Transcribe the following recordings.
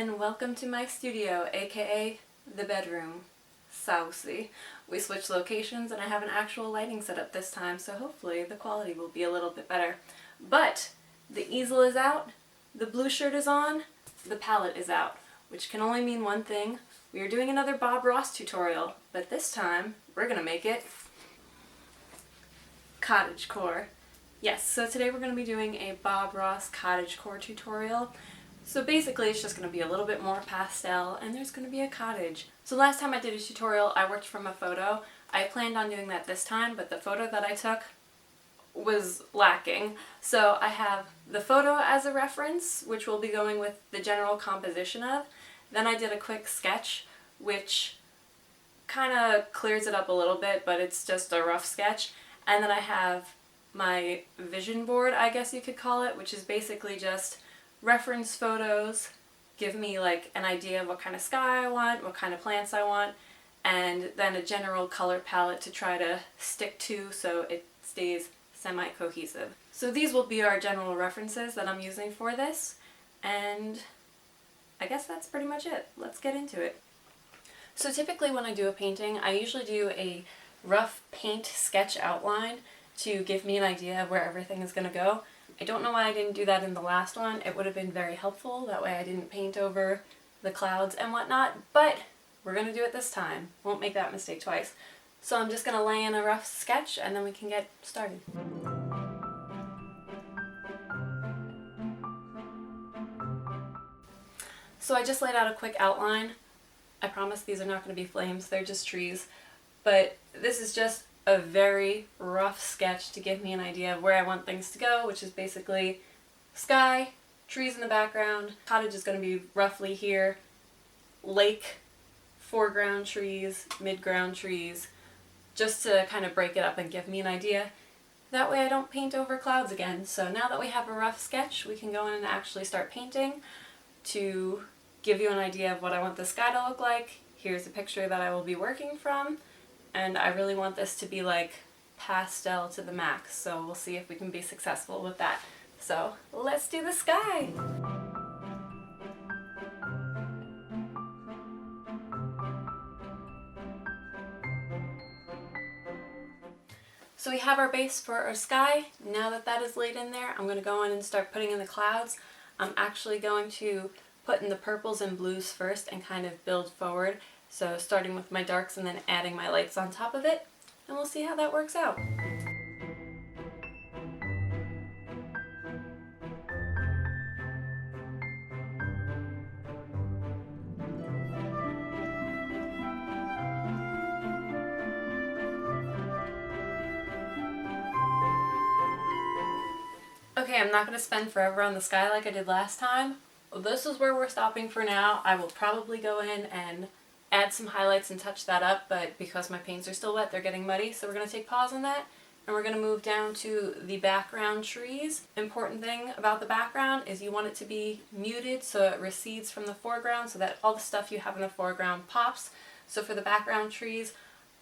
and welcome to my studio, aka the bedroom. Saucy. We switched locations and I have an actual lighting setup this time, so hopefully the quality will be a little bit better. But the easel is out, the blue shirt is on, the palette is out, which can only mean one thing. We are doing another Bob Ross tutorial, but this time we're gonna make it Cottagecore. Yes, so today we're going to be doing a Bob Ross Cottagecore tutorial. So basically it's just going to be a little bit more pastel and there's going to be a cottage. So last time I did a tutorial I worked from a photo. I planned on doing that this time, but the photo that I took was lacking. So I have the photo as a reference, which we'll be going with the general composition of. Then I did a quick sketch, which kind of clears it up a little bit, but it's just a rough sketch. And then I have my vision board, I guess you could call it, which is basically just reference photos, give me like an idea of what kind of sky I want, what kind of plants I want, and then a general color palette to try to stick to so it stays semi-cohesive. So these will be our general references that I'm using for this, and I guess that's pretty much it. Let's get into it. So typically when I do a painting, I usually do a rough paint sketch outline to give me an idea of where everything is going to go. I don't know why I didn't do that in the last one. It would have been very helpful. That way I didn't paint over the clouds and whatnot, but we're going to do it this time. Won't make that mistake twice. So I'm just going to lay in a rough sketch and then we can get started. So I just laid out a quick outline. I promise these are not going to be flames, they're just trees. But this is just a very rough sketch to give me an idea of where I want things to go, which is basically sky, trees in the background, cottage is going to be roughly here, lake, foreground trees, midground trees, just to kind of break it up and give me an idea. That way I don't paint over clouds again. So now that we have a rough sketch, we can go in and actually start painting to give you an idea of what I want the sky to look like. Here's a picture that I will be working from. And I really want this to be like pastel to the max, so we'll see if we can be successful with that. So let's do the sky! So we have our base for our sky. Now that that is laid in there, I'm going to go in and start putting in the clouds. I'm actually going to put in the purples and blues first and kind of build forward. So starting with my darks and then adding my lights on top of it, and we'll see how that works out. Okay, I'm not going to spend forever on the sky like I did last time. This is where we're stopping for now. I will probably go in and add some highlights and touch that up, but because my paints are still wet, they're getting muddy, so we're going to take pause on that, and we're going to move down to the background trees. Important thing about the background is you want it to be muted so it recedes from the foreground so that all the stuff you have in the foreground pops. So for the background trees,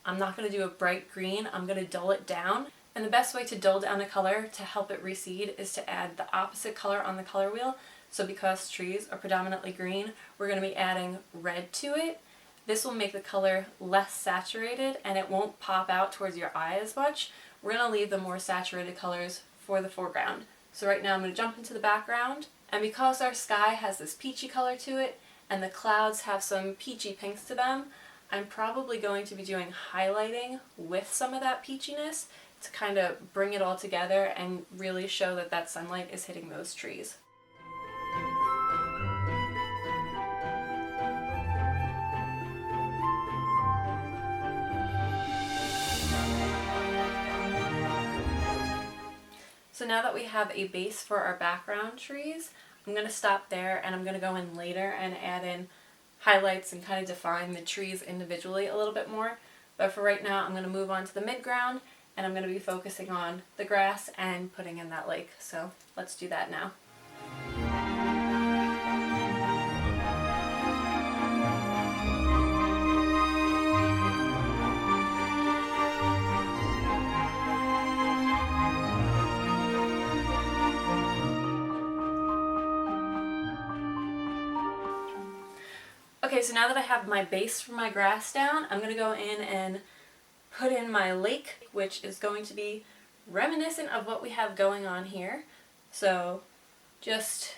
I'm not going to do a bright green, I'm going to dull it down. And the best way to dull down a color to help it recede is to add the opposite color on the color wheel. So because trees are predominantly green, we're going to be adding red to it. This will make the color less saturated and it won't pop out towards your eye as much. We're going to leave the more saturated colors for the foreground. So right now I'm going to jump into the background, and because our sky has this peachy color to it and the clouds have some peachy pinks to them, I'm probably going to be doing highlighting with some of that peachiness to kind of bring it all together and really show that that sunlight is hitting those trees. So now that we have a base for our background trees, I'm going to stop there and I'm going to go in later and add in highlights and kind of define the trees individually a little bit more. But for right now I'm going to move on to the midground and I'm going to be focusing on the grass and putting in that lake. So let's do that now. Okay, so now that I have my base for my grass down, I'm going to go in and put in my lake, which is going to be reminiscent of what we have going on here. So just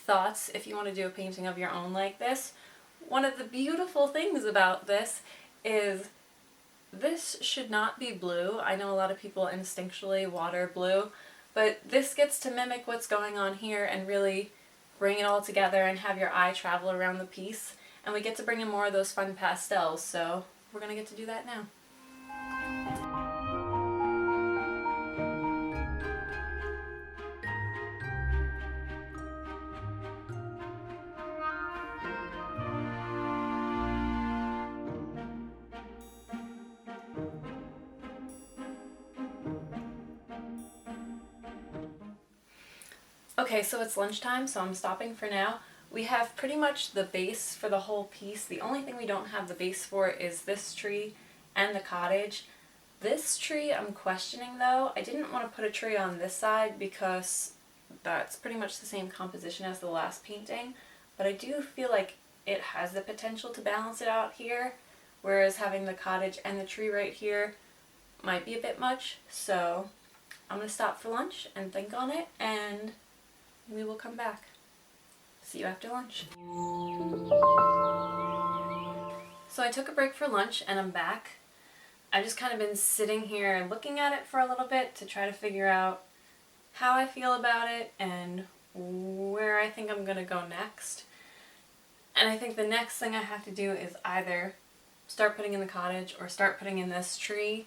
thoughts if you want to do a painting of your own like this. One of the beautiful things about this is this should not be blue. I know a lot of people instinctually water blue, but this gets to mimic what's going on here and really bring it all together and have your eye travel around the piece. And we get to bring in more of those fun pastels, so we're going to get to do that now. Okay, so it's lunchtime, so I'm stopping for now. We have pretty much the base for the whole piece. The only thing we don't have the base for is this tree and the cottage. This tree I'm questioning though. I didn't want to put a tree on this side because that's pretty much the same composition as the last painting, but I do feel like it has the potential to balance it out here, whereas having the cottage and the tree right here might be a bit much. So I'm going to stop for lunch and think on it, and we will come back. See you after lunch. So I took a break for lunch and I'm back. I've just kind of been sitting here and looking at it for a little bit to try to figure out how I feel about it and where I think I'm going to go next. And I think the next thing I have to do is either start putting in the cottage or start putting in this tree.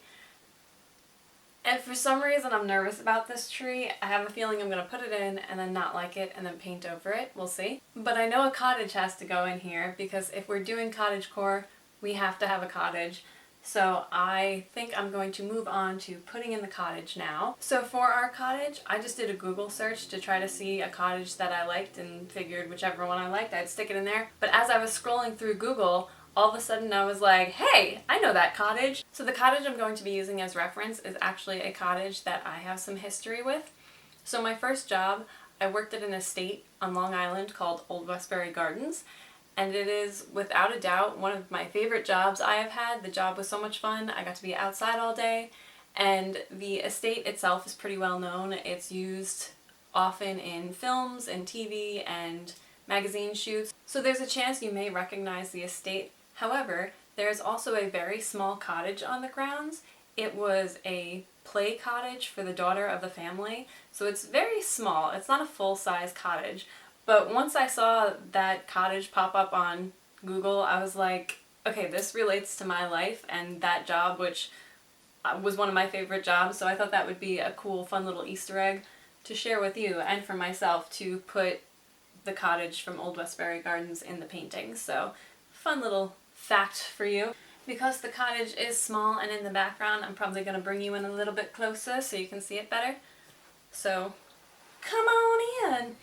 And for some reason I'm nervous about this tree. I have a feeling I'm going to put it in and then not like it and then paint over it. We'll see. But I know a cottage has to go in here because if we're doing cottagecore, we have to have a cottage. So I think I'm going to move on to putting in the cottage now. So for our cottage, I just did a Google search to try to see a cottage that I liked and figured whichever one I liked, I'd stick it in there. But as I was scrolling through Google, all of a sudden I was like, hey, I know that cottage. So the cottage I'm going to be using as reference is actually a cottage that I have some history with. So my first job, I worked at an estate on Long Island called Old Westbury Gardens. And it is, without a doubt, one of my favorite jobs I have had. The job was so much fun. I got to be outside all day. And the estate itself is pretty well known. It's used often in films and TV and magazine shoots. So there's a chance you may recognize the estate. However, there's also a very small cottage on the grounds. It was a play cottage for the daughter of the family. So it's very small. It's not a full-size cottage. But once I saw that cottage pop up on Google, I was like, okay, this relates to my life and that job, which was one of my favorite jobs. So I thought that would be a cool, fun little Easter egg to share with you and for myself to put the cottage from Old Westbury Gardens in the painting. So fun little fact for you. Because the cottage is small and in the background, I'm probably going to bring you in a little bit closer so you can see it better. So come on in.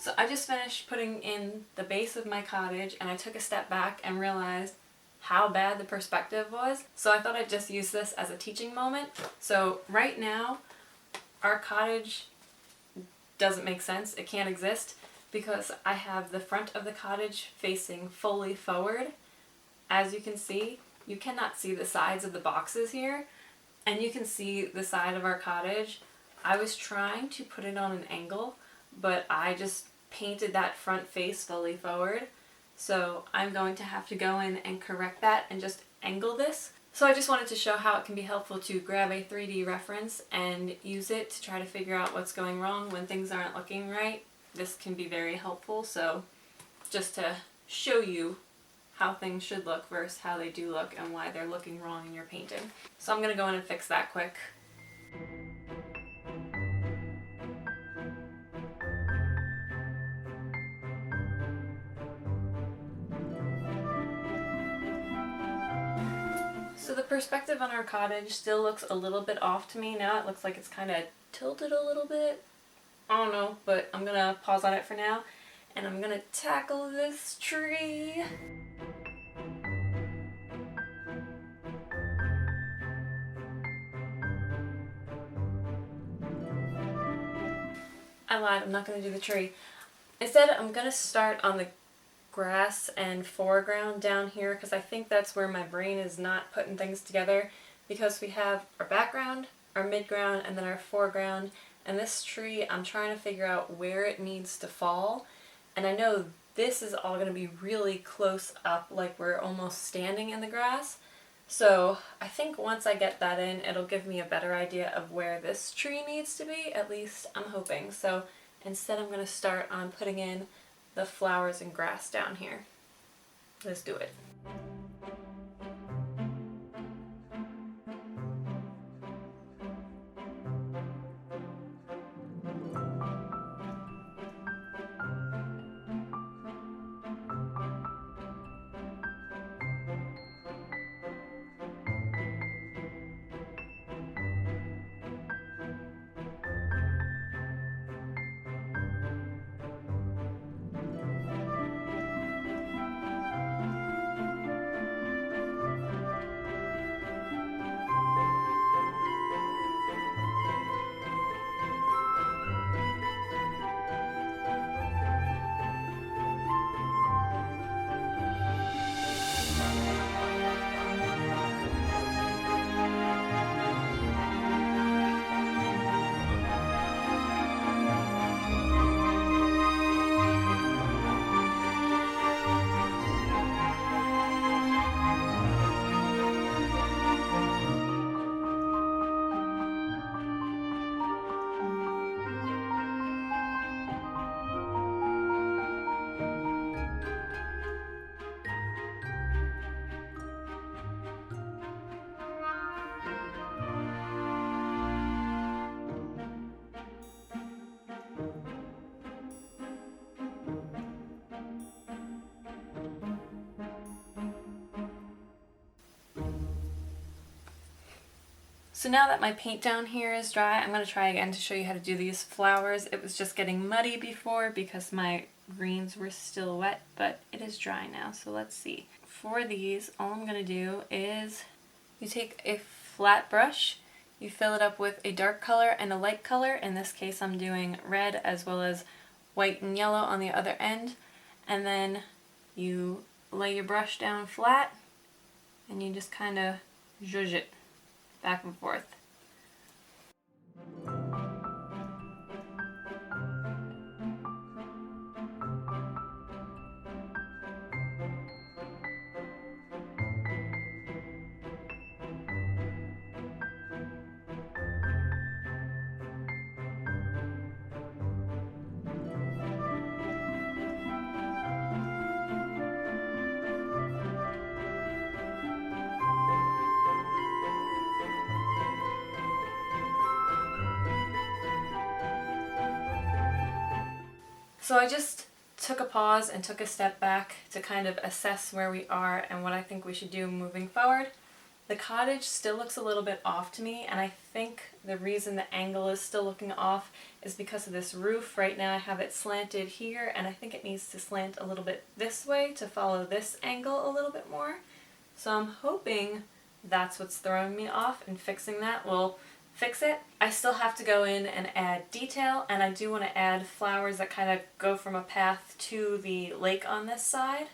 So I just finished putting in the base of my cottage and I took a step back and realized how bad the perspective was. So I thought I'd just use this as a teaching moment. So right now, our cottage doesn't make sense. It can't exist because I have the front of the cottage facing fully forward. As you can see, you cannot see the sides of the boxes here, and you can see the side of our cottage. I was trying to put it on an angle, but I just painted that front face fully forward. So I'm going to have to go in and correct that and just angle this. So I just wanted to show how it can be helpful to grab a 3D reference and use it to try to figure out what's going wrong when things aren't looking right. This can be very helpful. So just to show you how things should look versus how they do look and why they're looking wrong in your painting. So I'm going to go in and fix that quick. So the perspective on our cottage still looks a little bit off to me. Now it looks like it's kind of tilted a little bit. I don't know, but I'm gonna pause on it for now and I'm gonna tackle this tree. I lied, I'm not gonna do the tree. Instead, I'm gonna start on the grass and foreground down here because I think that's where my brain is not putting things together, because we have our background, our midground, and then our foreground, and this tree I'm trying to figure out where it needs to fall, and I know this is all going to be really close up, like we're almost standing in the grass, so I think once I get that in, it'll give me a better idea of where this tree needs to be, at least I'm hoping. So instead I'm going to start on putting in the flowers and grass down here. Let's do it. So now that my paint down here is dry, I'm going to try again to show you how to do these flowers. It was just getting muddy before because my greens were still wet, but it is dry now, so let's see. For these, all I'm going to do is you take a flat brush, you fill it up with a dark color and a light color. In this case I'm doing red as well as white and yellow on the other end, and then you lay your brush down flat and you just kind of zhuzh it back and forth. So I just took a pause and took a step back to kind of assess where we are and what I think we should do moving forward. The cottage still looks a little bit off to me, and I think the reason the angle is still looking off is because of this roof. Right now I have it slanted here, and I think it needs to slant a little bit this way to follow this angle a little bit more. So I'm hoping that's what's throwing me off, and fixing that will fix it. I still have to go in and add detail, and I do want to add flowers that kind of go from a path to the lake on this side.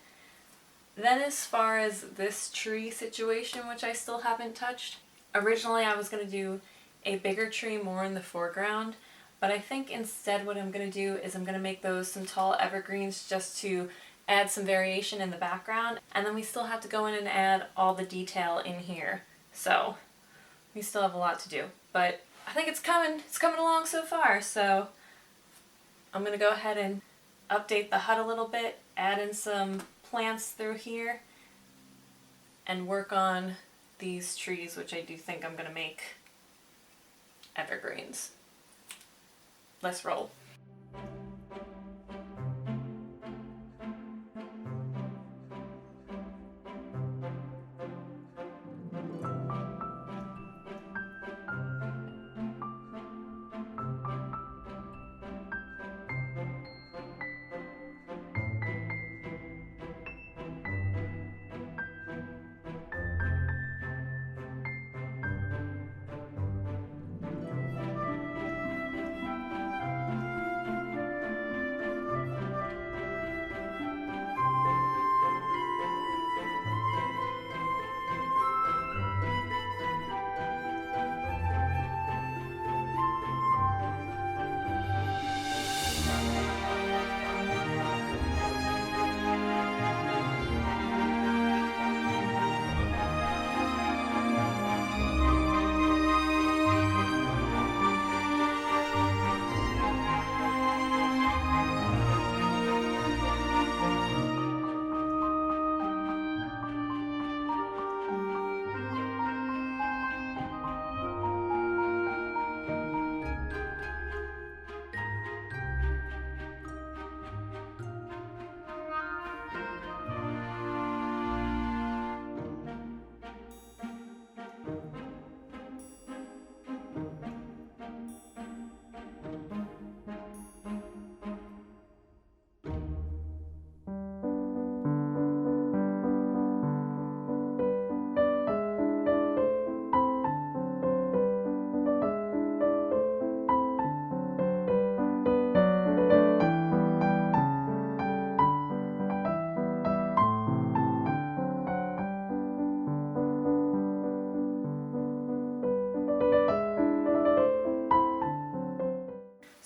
Then as far as this tree situation, which I still haven't touched, originally I was going to do a bigger tree more in the foreground, but I think instead what I'm going to do is I'm going to make those some tall evergreens just to add some variation in the background, and then we still have to go in and add all the detail in here. So we still have a lot to do, but I think it's coming along so far. So I'm going to go ahead and update the hut a little bit, add in some plants through here, and work on these trees, which I do think I'm going to make evergreens. Let's roll.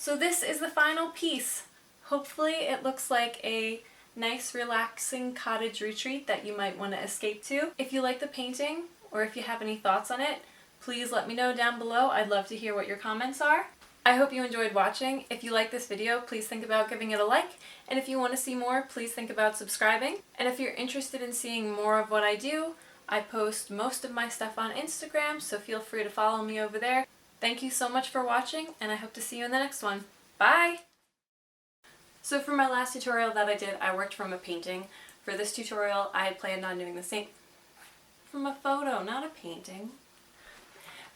So this is the final piece. Hopefully it looks like a nice relaxing cottage retreat that you might want to escape to. If you like the painting or if you have any thoughts on it, please let me know down below. I'd love to hear what your comments are. I hope you enjoyed watching. If you like this video, please think about giving it a like. And if you want to see more, please think about subscribing. And if you're interested in seeing more of what I do, I post most of my stuff on Instagram, so feel free to follow me over there. Thank you so much for watching, and I hope to see you in the next one. Bye! So for my last tutorial that I did, I worked from a painting. For this tutorial, I had planned on doing the same from a photo, not a painting.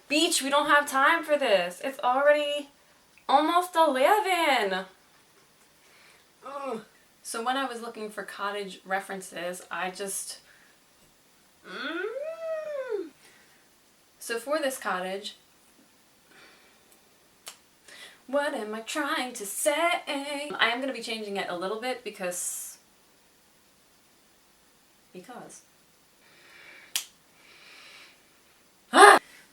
Beach, we don't have time for this. It's already almost 11. Ugh. So when I was looking for cottage references, I just... So for this cottage, what am I trying to say? I am going to be changing it a little bit because...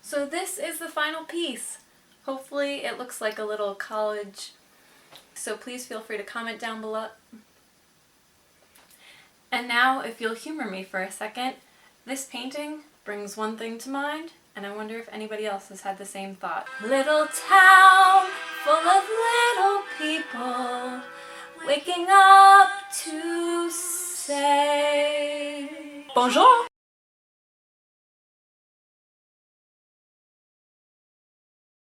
So this is the final piece. Hopefully it looks like a little college. So please feel free to comment down below. And now, if you'll humor me for a second, this painting brings one thing to mind, and I wonder if anybody else has had the same thought. Little town full of little people waking up to say bonjour.